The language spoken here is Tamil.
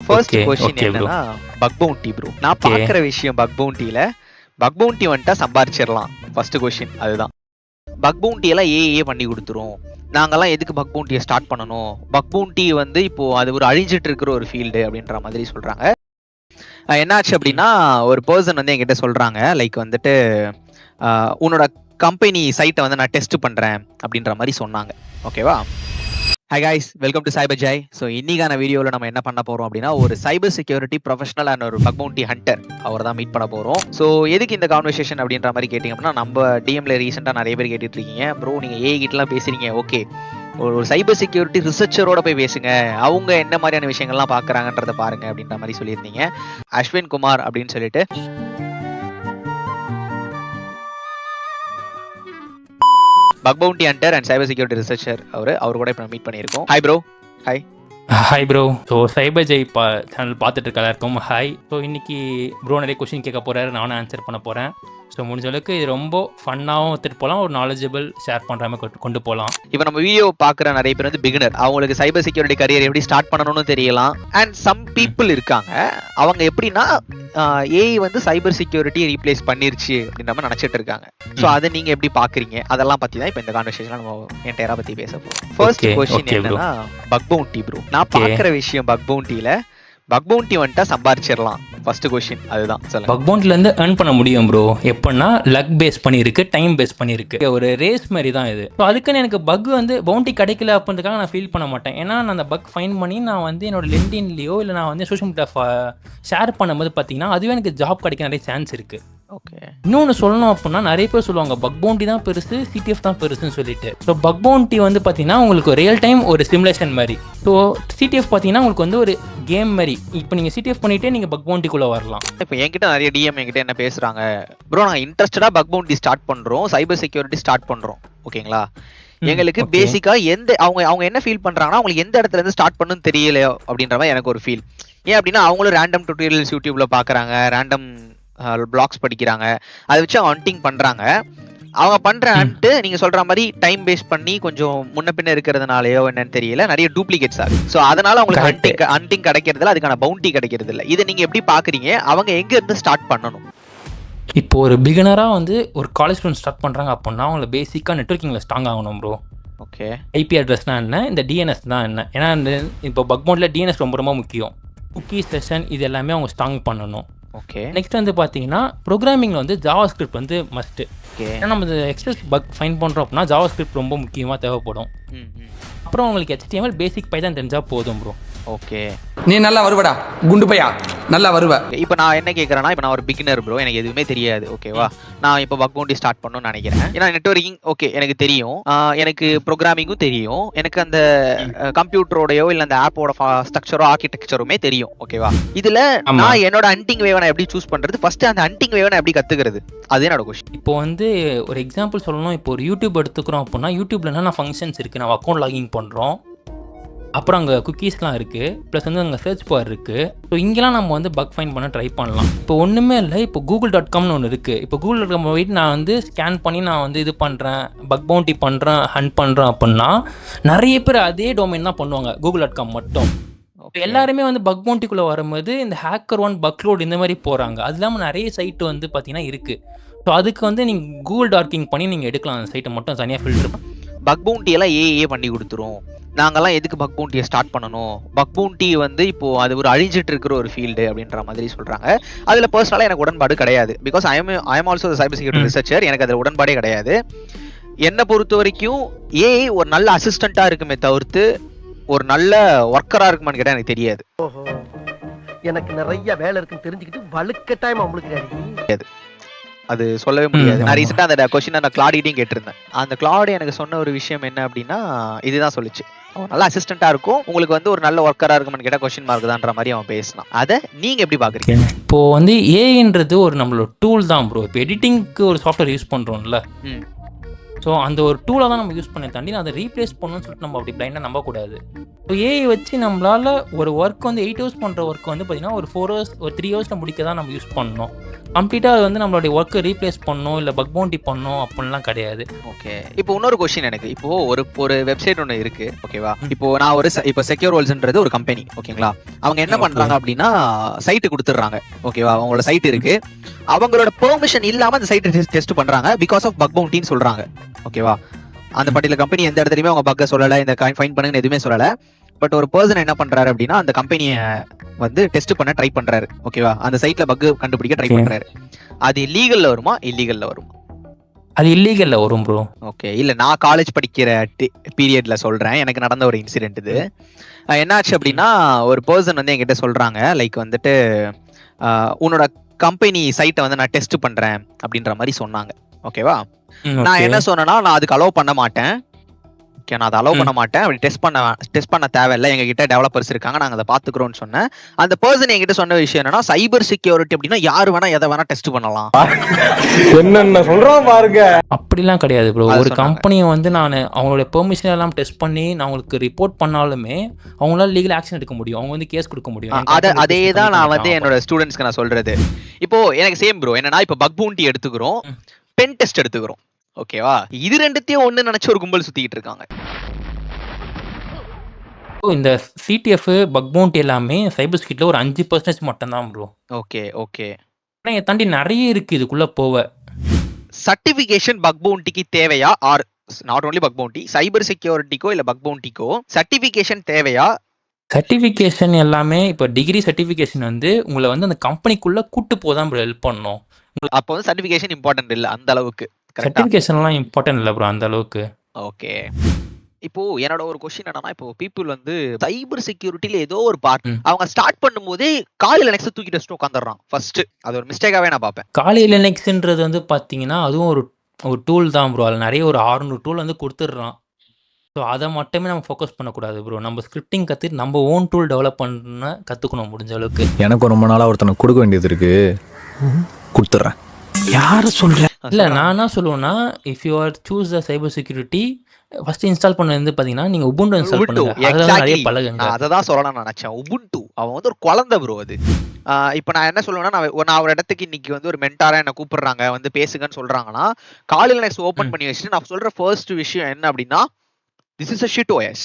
ஃபர்ஸ்ட் क्वेश्चन என்னன்னா பக் பவுண்டி ப்ரோ. நான் பார்க்குற விஷயம் பக் பவுண்டியில பக் பவுண்டி வந்துட்டா சம்பாரிச்சிடலாம். ஃபர்ஸ்ட் क्वेश्चन அதுதான். பக் பவுண்டி எல்லாம் ஏஏ பண்ணி கொடுத்துரும். நாங்கெல்லாம் எதுக்கு பக் பவுண்டியை ஸ்டார்ட் பண்ணணும்? பக் பவுண்டி வந்து இப்போ அது ஒரு அழிஞ்சிட்டு இருக்கிற ஒரு ஃபீல்டு அப்படின்ற மாதிரி சொல்றாங்க. என்னாச்சு அப்படின்னா ஒரு பர்சன் வந்து என்கிட்ட சொல்றாங்க லைக் வந்துட்டு உன்னோட கம்பெனி சைட்டை வந்து நான் டெஸ்ட் பண்றேன் அப்படின்ற மாதிரி சொன்னாங்க. ஓகேவா? Hi guys, welcome to cyber joy. So இன்னைக்கான வீடியோவில் நம்ம என்ன பண்ண போறோம் அப்படின்னா ஒரு சைபர் செக்யூரிட்டி ப்ரொஃபஷனல் அண்ட் ஒரு பக் பவுண்டி ஹண்டர் அவர் தான் மீட் பண்ண போறோம். ஸோ எதுக்கு இந்த கான்வர்சேஷன் அப்படின்ற மாதிரி கேட்டிங்க அப்படின்னா நம்ம டிஎம்ல ரீசெண்டாக நிறைய பேர் கேட்டுட்டு இருக்கீங்க, ப்ரோ நீங்கள் ஏஐ கிட்டலாம் பேசுறீங்க, ஓகே ஒரு சைபர் செக்யூரிட்டி ரிசர்ச்சரோட போய் பேசுங்க, அவங்க என்ன மாதிரியான விஷயங்கள்லாம் பார்க்குறாங்கன்றத பாருங்க அப்படின்ற மாதிரி சொல்லியிருந்தீங்க. அஸ்வின் குமார் அப்படின்னு சொல்லிட்டு bug bounty hunter and cyber security researcher அவர் கூட இப்போ மீட் பண்ணியிருக்கோம். Hi bro. Hi bro. So cyber Jai channel பார்த்துட்டு இருக்க எல்லாருக்கும் ஹாய். ஸோ இன்னைக்கு ப்ரோ நிறைய கொஸ்டின் கேட்க போகிறாரு, நானும் ஆன்சர் பண்ண போகிறேன். ஸோ முடிஞ்ச அளவுக்கு இது ரொம்ப ஃபன்னாகவும் எடுத்துகிட்டு போகலாம், ஒரு நாலேஜபிள் ஷேர் பண்ணுற மாதிரி கொண்டு போகலாம். இப்போ நம்ம வீடியோ பார்க்குற நிறைய பேர் வந்து பிகினர், அவங்களுக்கு சைபர் செக்யூரிட்டி கரியர் எப்படி ஸ்டார்ட் பண்ணணும்னு தெரியலாம். அண்ட் சம் பீப்புள் இருக்காங்க, அவங்க எப்படின்னா ஏஐ வந்து சைபர் செக்யூரிட்டி ரீப்ளேஸ் பண்ணிருச்சு அப்படின்ற மாதிரி நினைச்சிட்டு இருக்காங்க. ஸோ அதை நீங்க எப்படி பாக்குறீங்க, அதெல்லாம் பத்தி தான் இப்போ இந்த கான்வர்சேஷன்ல நம்ம என்டையரா பத்தி பேச போறோம். ஃபர்ஸ்ட் क्वेश्चन என்னன்னா பக் பவுண்டி ப்ரோ. நான் பார்க்குற விஷயம் பக் பவுண்டியில பக் பவுண்டி வந்துட்டா சம்பாரிச்சிடலாம். ஃபர்ஸ்ட் क्वेश्चन அதுதான். சொல்லுங்க. பக் பவுண்டில இருந்து earn பண்ண முடியும் ப்ரோ. எப்படின்னா லக் பேஸ் பண்ணியிருக்கு, டைம் பேஸ் பண்ணியிருக்கு, ஒரு ரேஸ் மாதிரி தான் இது. ஸோ அதுக்குன்னு எனக்கு பக் வந்து பவுண்டி கிடைக்கல அப்படின்றதுக்காக நான் ஃபீல் பண்ண மாட்டேன். ஏன்னா நான் அந்த பக் ஃபைன் பண்ணி நான் வந்து என்னோட லிங்க்டின்லையோ இல்லை நான் வந்து சோஷியல் மீடியா ஷேர் பண்ணும்போது பார்த்தீங்கன்னா அதுவே எனக்கு ஜாப் கிடைக்க நிறைய சான்ஸ் இருக்கு. ஓகே. இன்னொன்று சொல்லணும் அப்படின்னா நிறைய பேர் சொல்லுவாங்க பக் பவுண்டி தான் பெருசு, சிடிஎஃப் தான் பெருசுன்னு சொல்லிட்டு. ஸோ பக் பவுண்டி வந்து பார்த்தீங்கன்னா உங்களுக்கு ரியல் டைம் ஒரு சிமுலேஷன் மாதிரி. ஸோ சிடிஎஃப் பார்த்தீங்கன்னா உங்களுக்கு வந்து ஒரு கேம் மாதிரி. இப்போ நீங்கள் சிடிஎஃப் பண்ணிட்டே நீங்கள் பக் பவுண்டிக்குள்ளே வரலாம். இப்போ என்கிட்ட நிறைய டிஎம் என்கிட்ட என்ன பேசுறாங்க, ப்ரோ நாங்கள் இன்ட்ரெஸ்டடாக பக் பவுண்டி ஸ்டார்ட் பண்ணுறோம், சைபர் செக்யூரிட்டி ஸ்டார்ட் பண்ணுறோம், ஓகேங்களா? எங்களுக்கு பேசிக்கா எந்த அவங்க என்ன ஃபீல் பண்றாங்கன்னா அவங்களுக்கு எந்த இடத்துல இருந்து ஸ்டார்ட் பண்ணணும்னு தெரியலையோ அப்படின்ற மாதிரி எனக்கு ஒரு ஃபீல். ஏன் அப்படின்னா அவங்களும் ரேண்டம் டுட்டோரியல்ஸ் யூடியூப்ல பாக்குறாங்க, ரேண்டம் பிளாக்ஸ் படிக்கிறாங்க, அதை வச்சு ஹண்டிங் பண்றாங்க. அவங்க பண்ற ஹண்ட் நீங்க சொல்ற மாதிரி டைம் பேஸ் பண்ணி கொஞ்சம் முன்ன பின்ன இருக்கிறதுனாலயோ என்னன்னு தெரியல, நிறைய டூப்ளிகேட்ஸ் ஆகுது. ஸோ அதனால அவங்களுக்கு ஹண்டிங் கிடைக்கிறதுல அதுக்கான பவுண்டி கிடைக்கிறது இல்லை. இதை நீங்க எப்படி பாக்குறீங்க? அவங்க எங்க இருந்து ஸ்டார்ட் பண்ணணும்? இப்போ ஒரு பிகினராக வந்து ஒரு காலேஜ் ஸ்டூடெண்ட் ஸ்டார்ட் பண்ணுறாங்க அப்படின்னா அவங்கள பேசிக்காக நெட்வொர்க்கிங்கில் ஸ்ட்ராங் ஆகணும் ப்ரோ. ஓகே. ஐபி அட்ரஸ்னா என்ன, இந்த டிஎன்எஸ் தான் என்ன. ஏன்னா இப்போ பக் பவுண்டில் டிஎன்எஸ் ரொம்ப ரொம்ப முக்கியம். குக்கி செஷன் இது எல்லாமே அவங்க ஸ்ட்ராங் பண்ணணும். ஓகே. நெக்ஸ்ட் வந்து பார்த்தீங்கன்னா ப்ரோக்ராமிங்கில் வந்து ஜாவா ஸ்கிரிப்ட் வந்து மஸ்ட்டு. ஏன்னா நம்ம எக்ஸ்பிரஸ் பக் ஃபைன் பண்ணுறோம் அப்படின்னா ஜாவா ஸ்கிரிப்ட் ரொம்ப முக்கியமாக தேவைப்படும். அப்புறம் உங்களுக்கு HTML பேசிக் பைதான் தெரிஞ்சால் போதும் ப்ரோ. ஓகே. நீ நல்லா வருவடா குண்டு பையா, நல்லா வருவ. இப்போ நான் என்ன கேட்குறேன்னா, இப்போ நான் ஒரு பிகினர் ப்ரோ, எனக்கு எதுவுமே தெரியாது, ஓகேவா? நான் இப்போ பக் பவுண்டி ஸ்டார்ட் பண்ணணும்னு நினைக்கிறேன். ஏன்னா நெட்வொர்க்கிங் ஓகே எனக்கு தெரியும், எனக்கு ப்ரோக்ராமிங்கும் தெரியும், எனக்கு அந்த கம்ப்யூட்டரோடையோ இல்லை அந்த ஆப்போட ஸ்ட்ரக்சரோ ஆர்கிடெக்சருமே தெரியும், ஓகேவா? இதுல நான் என்னோட ஹண்டிங் வேவை நான் எப்படி சூஸ் பண்றது? ஃபர்ஸ்ட் அந்த ஹண்டிங் வேவை நான் எப்படி கத்துக்கிறது? அது என்னோட கொஸ்டின். இப்போ வந்து ஒரு எக்ஸாம்பிள் சொல்லணும், இப்போ ஒரு யூடியூப் எடுத்துக்கிறோம் அப்படின்னா யூடியூப்ல என்னென்ன ஃபங்க்ஷன்ஸ் இருக்குது, நம்ம அக்கௌண்ட் லாகின் பண்ணுறோம், அப்புறம் அங்கே குக்கீஸ்லாம் இருக்குது, ப்ளஸ் வந்து அங்கே சர்ச் பார் இருக்குது. ஸோ இங்கெல்லாம் நம்ம வந்து பக் ஃபைன் பண்ண ட்ரை பண்ணலாம். இப்போ ஒன்றுமே இல்லை, இப்போ google.comனு ஒன்று இருக்குது. இப்போ google.com போயிட்டு நான் வந்து ஸ்கேன் பண்ணி நான் வந்து இது பண்ணுறேன், பக் பவுண்டி பண்ணுறேன், ஹண்ட் பண்ணுறேன் அப்படின்னா நிறைய பேர் அதே டொமைன் தான் பண்ணுவாங்க, google.com மட்டும். இப்போ எல்லாருமே வந்து பக் பவுண்டிக்குள்ளே வரும்போது இந்த HackerOne, பக்லோட் இந்த மாதிரி போகிறாங்க. அது இல்லாமல் நிறைய சைட்டு வந்து பார்த்தீங்கன்னா இருக்குது. ஸோ அதுக்கு வந்து நீங்கள் கூகுள் டார்க்கிங் பண்ணி நீங்கள் எடுக்கலாம், அந்த சைட்டை மட்டும் தனியாக ஃபில்டர். பக் பவுண்டி எல்லாம் ஏஏ பண்ணி கொடுத்துரும். நாங்கெல்லாம் எதுக்கு பக் பவுண்டியை ஸ்டார்ட் பண்ணணும்? பக் பவுண்டி வந்து இப்போ அது ஒரு அழிஞ்சிட்டு இருக்கிற ஒரு ஃபீல்டு அப்படின்ற மாதிரி சொல்றாங்க. அதுல பர்சனலா எனக்கு உடன்பாடு கிடையாது. Because I am also cyber security researcher. எனக்கு அதுல உடன்பாடே கிடையாது. என்னை பொறுத்த வரைக்கும் ஏஐ ஒரு நல்ல அசிஸ்டண்டா இருக்குமே தவிர்த்து ஒரு நல்ல ஒர்க்கரா இருக்குமான்னு கேட்டா எனக்கு தெரியாது. ஓஹோ, எனக்கு நிறைய வேலை இருக்குன்னு தெரிஞ்சுக்கிட்டு வலுக்கட்டாயமா உங்களுக்கு அது சொல்லவே முடியாது. நான் ரீசெண்டா அந்த கொஸ்டின் நான் கிளாடிட்டையும் கேட்டிருந்தேன். அந்த கிளாடி எனக்கு சொன்ன ஒரு விஷயம் என்ன அப்படின்னா இதுதான் சொல்லிச்சு, நல்ல அசிஸ்டண்டா இருக்கும், உங்களுக்கு வந்து ஒரு நல்ல ஒர்க்கரா இருக்கும்னு கேட்டா கொஸ்டின் மார்க் தான்ற மாதிரி அவன் பேசினான். அதை நீங்க எப்படி பாக்குறீங்க? இப்போ வந்து ஏஐன்றது ஒரு நம்மளோட டூல் தான் ப்ரோ. இப்போ எடிட்டிங்க்கு ஒரு சாஃப்ட்வேர் யூஸ் பண்றோம்ல, ஸோ அந்த ஒரு டூலை தான் நம்ம யூஸ் பண்ண தாண்டி அதை ரீப்ளேஸ் பண்ணணும்னு சொல்லிட்டு நம்ம அப்படி பிளைண்டாக நம்பக்கூடாது. ஸோ ஏஐ வச்சு நம்மளால் ஒரு ஒர்க் வந்து 8 hours பண்ணுற ஒர்க் வந்து பார்த்திங்கன்னா ஒரு 4 hours ஒரு 3 hours முடிக்க தான் நம்ம யூஸ் பண்ணணும். கம்ப்ளீட்டாக அது வந்து நம்மளுடைய ஒர்க்கை ரீப்ளேஸ் பண்ணணும் இல்லை பக் பவுண்டி பண்ணணும் அப்படின்லாம் கிடையாது. ஓகே, இப்போ இன்னொரு கொஸ்டின் எனக்கு. இப்போ ஒரு வெப்சைட் ஒன்று இருக்கு, ஓகேவா? இப்போ நான் இப்போ செக்யூர் வேர்ல்ட்ஸ்ன்றது ஒரு கம்பெனி, ஓகேங்களா? அவங்க என்ன பண்றாங்க அப்படின்னா சைட்டு கொடுத்துட்றாங்க, ஓகேவா? அவங்களோட சைட் இருக்கு, அவங்களோட பெர்மிஷன் இல்லாம அந்த சைட்டை டெஸ்ட் பண்றாங்க பிகாஸ் ஆஃப் பக் பவுண்டின்னு சொல்றாங்க, ஓகேவா? அந்த பர்டிகுலர் கம்பெனி எந்த இடத்துலயுமே அவங்க பக்கை சொல்லலை, இந்த ஃபைன் பண்ணுங்கன்னு எதுவுமே சொல்லலை. பட் ஒரு பர்சன் என்ன பண்றாரு அப்படின்னா அந்த கம்பெனியை வந்து டெஸ்ட் பண்ண ட்ரை பண்றாரு, ஓகேவா? அந்த சைட்ல பக் கண்டுபிடிக்க ட்ரை பண்றாரு. அது லீகல்ல வருமா இல்லீகல்ல வருமா? அது இல்லீகல்ல வரும் ப்ரோ. ஓகே, இல்ல நான் காலேஜ் படிக்கிற பீரியட்ல சொல்றேன், எனக்கு நடந்த ஒரு இன்சிடென்ட் இது. என்னாச்சு அப்படின்னா ஒரு பர்சன் வந்து என்கிட்ட சொல்றாங்க, லைக் வந்துட்டு உன்னோட கம்பெனி சைட்டை வந்து நான் டெஸ்ட் பண்றேன் அப்படின்ற மாதிரி சொன்னாங்க, ஓகேவா? நான் என்ன சொன்னேன்னா நான் அதுக்கு அலோவ் பண்ண மாட்டேன், ஓகே, நான் அதை அலோவ் பண்ண மாட்டேன், அப்படி டெஸ்ட் பண்ண தேவையில்லை, எங்க கிட்ட டெவலப்பர்ஸ் இருக்காங்க, நாங்க அதை பாத்துக்கிறோம்னு சொன்னேன். அந்த பர்சன் என்கிட்ட சொன்ன விஷயம் என்னன்னா சைபர் செக்யூரிட்டி அப்படின்னா யாரு வேணா எதை வேணா டெஸ்ட் பண்ணலாம். என்னென்ன சொல்றோம் பாருங்க. அப்படிலாம் கிடையாது ப்ரோ. அது ஒரு சொன்னாங்க. கம்பெனியை வந்து நான் அவங்களோட பெர்மிஷன் எல்லாம் டெஸ்ட் பண்ணி நான் அவங்களுக்கு ரிப்போர்ட் பண்ணாலுமே அவங்களால லீகல் ஆக்ஷன் எடுக்க முடியும், அவங்க வந்து கேஸ் கொடுக்க முடியும். என் company அதே business தான் நான் வந்து பண்ணிட்டாங்க. என்னோட ஸ்டூடெண்ட்ஸ்க்கு நான் சொல்றது. இப்போ எனக்கு சேம் ப்ரோ, என்னன்னா இப்போ பக் பவுண்டி எடுத்துக்கிறோம், பென் டெஸ்ட் எடுத்துக்கிறோம், ஓகேவா? இது ரெண்டுத்தையும் ஒண்ணு நினைச்சு ஒரு கும்பல் சுத்திக்கிட்டு இருக்காங்க. So, இந்த சிடிஎஃப் பக் பவுண்டி எல்லாமே சைபர் செக்யூரிட்டியில் ஒரு 5% மட்டும்தான் ப்ரோ. ஓகே ஓகே, ஆனால் இதை தாண்டி நிறைய இருக்கு இதுக்குள்ள போக. சர்டிபிகேஷன் பக் பவுண்டிக்கு தேவையா? Or not only bug bounty, cyber செக்யூரிட்டிக்கோ இல்ல பக் பவுண்டிக்கோ சர்டிபிகேஷன் தேவையா? சர்டிஃபிகேஷன் எல்லாமே இப்போ டிகிரி சர்டிஃபிகேஷன் வந்து உங்களை வந்து அந்த கம்பெனிக்குள்ள கூட்டு போதான் ப்ரோ ஹெல்ப் பண்ணணும். அப்போ வந்து சர்டிபிகேஷன் இம்பார்ட்டன்ட் இல்ல அந்த அளவுக்கு, கரெக்ட்டா? சர்டிஃபிகேஷன்லாம் இம்பார்ட்டன்ட் இல்லை ப்ரோ அந்த அளவுக்கு. ஓகே, இப்போ என்னோட ஒரு கொஸ்டின் என்னன்னா, இப்போ பீப்புள் வந்து சைபர் செக்யூரிட்டில ஏதோ ஒரு பார்ட் அவங்க ஸ்டார்ட் பண்ணும்போதே காலி லினக்ஸ் தூக்கிட்டு வச்சுட்டு உட்காந்துடுறான் ஃபர்ஸ்ட். அது ஒரு மிஸ்டேக்காவே நான் பார்ப்பேன். காலி லினக்ஸ்ன்றது வந்து பார்த்தீங்கன்னா அதுவும் ஒரு டூல் தான் ப்ரோ. அதில் நிறைய ஒரு 600 டூல் வந்து கொடுத்துட்றான். ஸோ அதை மட்டுமே நம்ம ஃபோக்கஸ் பண்ணக்கூடாது ப்ரோ. நம்ம ஸ்கிரிப்டிங் கற்றுட்டு நம்ம ஓன் டூல் டெவலப் பண்ண கற்றுக்கணும் முடிஞ்ச அளவுக்கு. எனக்கு ரொம்ப நாளாக ஒருத்தனை கொடுக்க வேண்டியது இருக்கு, கொடுத்துட்றேன். யாரு சொல்ற? இல்லை நான் என்ன சொல்லுவேன்னா, if you are choose the cyber security first install பண்ணது வந்து பார்த்தீங்கன்னா நீங்கள் உபுண்டு இன்ஸ்டால் உபுண்டு, பண்ணுங்க. அதெல்லாம் நிறைய exactly. பழகுங்க. நான் அதை தான் சொல்லணும்னு நினைச்சேன். உபுண்டு அவன் வந்து ஒரு குழந்தை ப்ரோ. அது இப்போ நான் என்ன சொல்லுவேன்னா, நான் ஒரு இடத்துக்கு இன்னைக்கு வந்து ஒரு மென்டாரா என்ன கூப்பிடுறாங்க வந்து பேசுங்கன்னு சொல்றாங்கன்னா, காலி லினக்ஸ் ஓபன் பண்ணி வச்சுட்டு நான் சொல்ற ஃபர்ஸ்ட் விஷயம் என்ன அப்படின்னா, this is a shit OS.